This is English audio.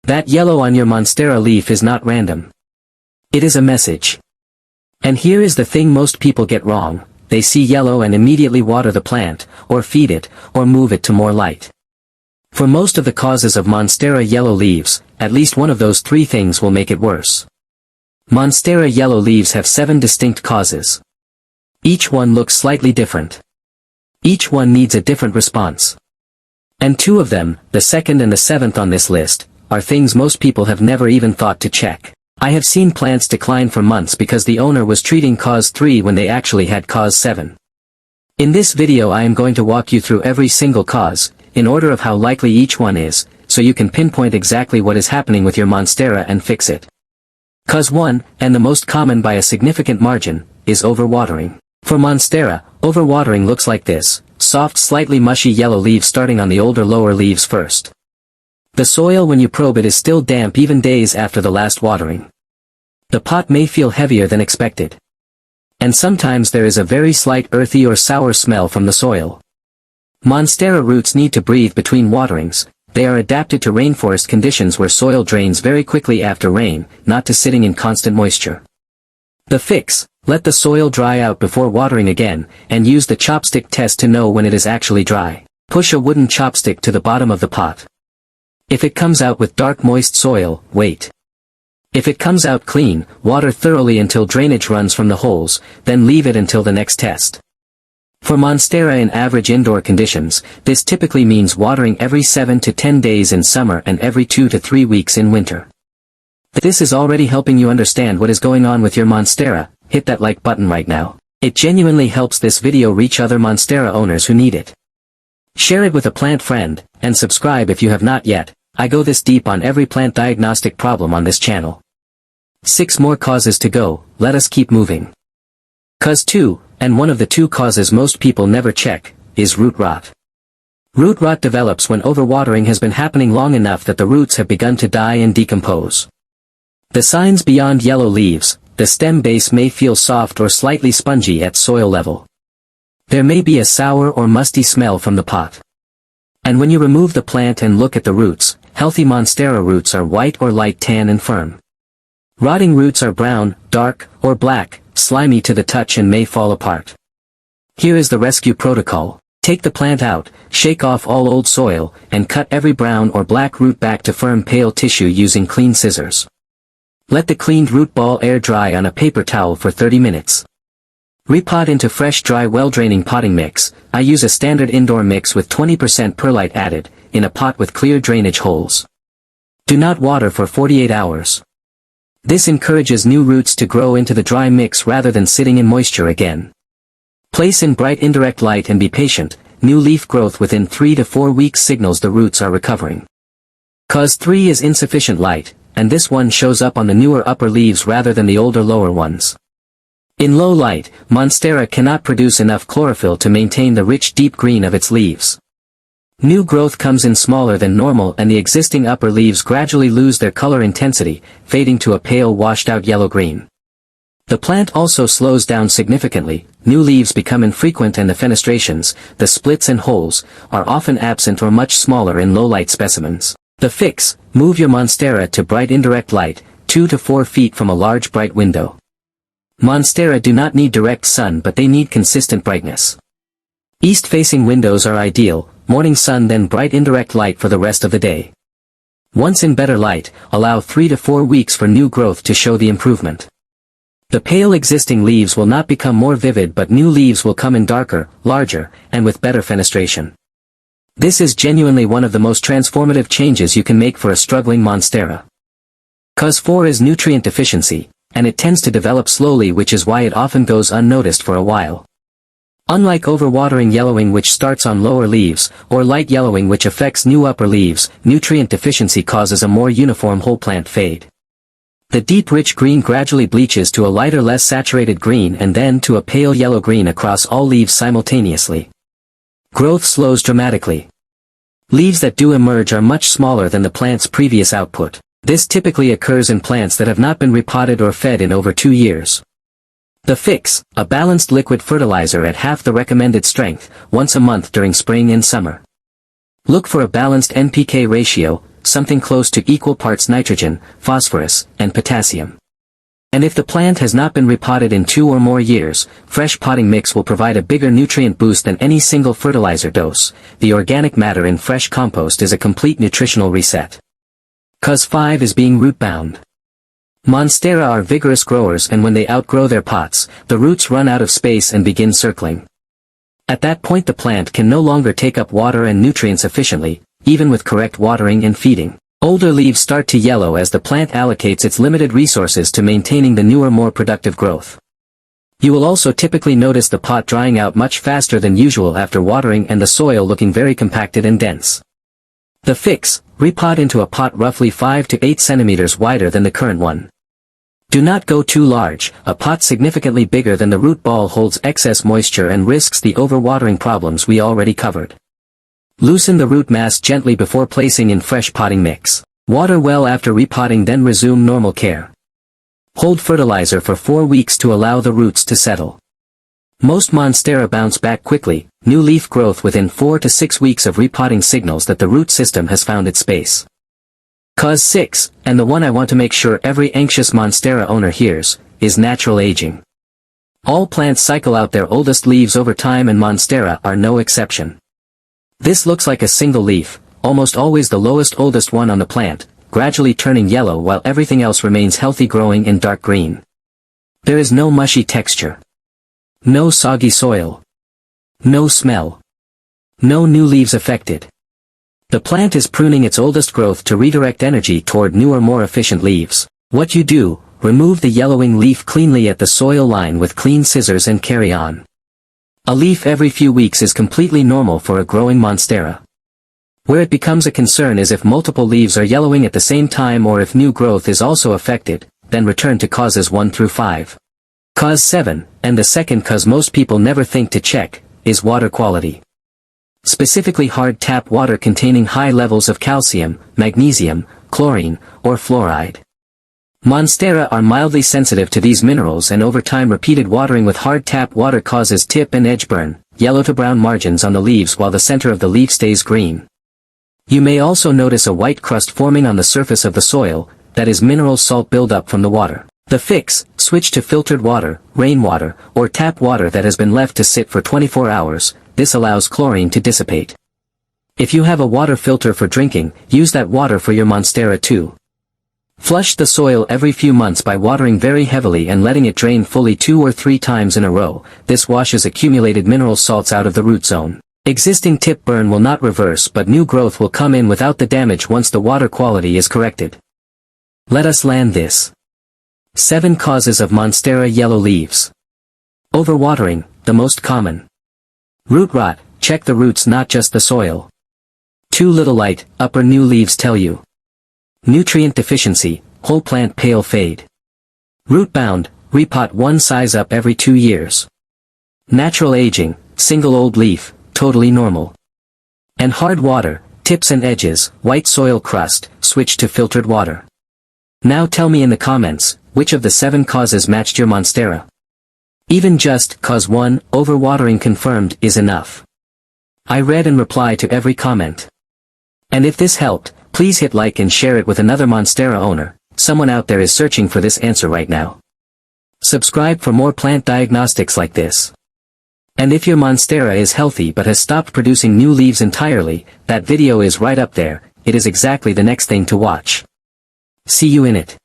That yellow on your Monstera leaf is not random. It is a message. And here is the thing most people get wrong: they see yellow and immediately water the plant, or feed it, or move it to more light. For most of the causes of Monstera yellow leaves, at least one of those three things will make it worse. Monstera yellow leaves have 7 distinct causes. Each one looks slightly different. Each one needs a different response. And 2 of them, the second and the 7th on this list, are things most people have never even thought to check. I have seen plants decline for months because the owner was treating cause 3 when they actually had cause 7. In this video I am going to walk you through every single cause, in order of how likely each one is, so you can pinpoint exactly what is happening with your Monstera and fix it. Cause 1, and the most common by a significant margin, is overwatering. For Monstera, overwatering looks like this: soft, slightly mushy yellow leaves starting on the older lower leaves first. The soil when you probe it is still damp even days after the last watering. The pot may feel heavier than expected. And sometimes there is a very slight earthy or sour smell from the soil. Monstera roots need to breathe between waterings. They are adapted to rainforest conditions where soil drains very quickly after rain, not to sitting in constant moisture. The fix: let the soil dry out before watering again, and use the chopstick test to know when it is actually dry. Push a wooden chopstick to the bottom of the pot. If it comes out with dark moist soil, wait. If it comes out clean, water thoroughly until drainage runs from the holes, then leave it until the next test. For Monstera in average indoor conditions, this typically means watering every 7 to 10 days in summer and every 2 to 3 weeks in winter. If this is already helping you understand what is going on with your Monstera, hit that like button right now. It genuinely helps this video reach other Monstera owners who need it. Share it with a plant friend, and subscribe if you have not yet. I go this deep on every plant diagnostic problem on this channel. 6 more causes to go, let us keep moving. Cause 2, and one of the 2 causes most people never check, is root rot. Root rot develops when overwatering has been happening long enough that the roots have begun to die and decompose. The signs beyond yellow leaves: the stem base may feel soft or slightly spongy at soil level. There may be a sour or musty smell from the pot. And when you remove the plant and look at the roots, healthy Monstera roots are white or light tan and firm. Rotting roots are brown, dark, or black, slimy to the touch and may fall apart. Here is the rescue protocol: take the plant out, shake off all old soil, and cut every brown or black root back to firm pale tissue using clean scissors. Let the cleaned root ball air dry on a paper towel for 30 minutes. Repot into fresh dry well-draining potting mix. I use a standard indoor mix with 20% perlite added, in a pot with clear drainage holes. Do not water for 48 hours. This encourages new roots to grow into the dry mix rather than sitting in moisture again. Place in bright indirect light and be patient. New leaf growth within 3 to 4 weeks signals the roots are recovering. Cause 3 is insufficient light, and this one shows up on the newer upper leaves rather than the older lower ones. In low light, Monstera cannot produce enough chlorophyll to maintain the rich deep green of its leaves. New growth comes in smaller than normal and the existing upper leaves gradually lose their color intensity, fading to a pale washed-out yellow-green. The plant also slows down significantly, new leaves become infrequent and the fenestrations, the splits and holes, are often absent or much smaller in low-light specimens. The fix: move your Monstera to bright indirect light, 2 to 4 feet from a large bright window. Monstera do not need direct sun but they need consistent brightness. East-facing windows are ideal, morning sun then bright indirect light for the rest of the day. Once in better light, allow 3 to 4 weeks for new growth to show the improvement. The pale existing leaves will not become more vivid but new leaves will come in darker, larger, and with better fenestration. This is genuinely one of the most transformative changes you can make for a struggling Monstera. Cause 4 is nutrient deficiency, and it tends to develop slowly, which is why it often goes unnoticed for a while. Unlike overwatering yellowing which starts on lower leaves, or light yellowing which affects new upper leaves, nutrient deficiency causes a more uniform whole plant fade. The deep rich green gradually bleaches to a lighter less saturated green and then to a pale yellow-green across all leaves simultaneously. Growth slows dramatically. Leaves that do emerge are much smaller than the plant's previous output. This typically occurs in plants that have not been repotted or fed in over 2 years. The fix: a balanced liquid fertilizer at half the recommended strength, once a month during spring and summer. Look for a balanced NPK ratio, something close to equal parts nitrogen, phosphorus, and potassium. And if the plant has not been repotted in 2 or more years, fresh potting mix will provide a bigger nutrient boost than any single fertilizer dose. The organic matter in fresh compost is a complete nutritional reset. Cause 5 is being root-bound. Monstera are vigorous growers, and when they outgrow their pots, the roots run out of space and begin circling. At that point the plant can no longer take up water and nutrients efficiently, even with correct watering and feeding. Older leaves start to yellow as the plant allocates its limited resources to maintaining the newer, more productive growth. You will also typically notice the pot drying out much faster than usual after watering and the soil looking very compacted and dense. The fix: repot into a pot roughly 5 to 8 centimeters wider than the current one. Do not go too large. A pot significantly bigger than the root ball holds excess moisture and risks the overwatering problems we already covered. Loosen the root mass gently before placing in fresh potting mix. Water well after repotting, then resume normal care. Hold fertilizer for 4 weeks to allow the roots to settle. Most Monstera bounce back quickly. New leaf growth within 4 to 6 weeks of repotting signals that the root system has found its space. Cause 6, and the one I want to make sure every anxious Monstera owner hears, is natural aging. All plants cycle out their oldest leaves over time, and Monstera are no exception. This looks like a single leaf, almost always the lowest oldest one on the plant, gradually turning yellow while everything else remains healthy, growing in dark green. There is no mushy texture. No soggy soil. No smell. No new leaves affected. The plant is pruning its oldest growth to redirect energy toward newer, more efficient leaves. What you do: remove the yellowing leaf cleanly at the soil line with clean scissors and carry on. A leaf every few weeks is completely normal for a growing Monstera. Where it becomes a concern is if multiple leaves are yellowing at the same time or if new growth is also affected. Then return to causes 1 through 5. Cause 7, and the second cause most people never think to check, is water quality. Specifically hard tap water containing high levels of calcium, magnesium, chlorine, or fluoride. Monstera are mildly sensitive to these minerals, and over time repeated watering with hard tap water causes tip and edge burn, yellow to brown margins on the leaves while the center of the leaf stays green. You may also notice a white crust forming on the surface of the soil, that is mineral salt buildup from the water. The fix: switch to filtered water, rainwater, or tap water that has been left to sit for 24 hours, this allows chlorine to dissipate. If you have a water filter for drinking, use that water for your Monstera too. Flush the soil every few months by watering very heavily and letting it drain fully 2 or 3 times in a row. This washes accumulated mineral salts out of the root zone. Existing tip burn will not reverse, but new growth will come in without the damage once the water quality is corrected. Let us land this. 7 causes of Monstera yellow leaves. Overwatering, the most common. Root rot: check the roots, not just the soil. Too little light: upper new leaves tell you. Nutrient deficiency: whole plant pale fade. Root bound: repot 1 size up every 2 years. Natural aging: single old leaf, totally normal. And hard water: tips and edges, white soil crust, switch to filtered water. Now tell me in the comments, which of the 7 causes matched your Monstera? Even just cause 1, overwatering confirmed, is enough. I read and reply to every comment. And if this helped, please hit like and share it with another Monstera owner. Someone out there is searching for this answer right now. Subscribe for more plant diagnostics like this. And if your Monstera is healthy but has stopped producing new leaves entirely, that video is right up there. It is exactly the next thing to watch. See you in it.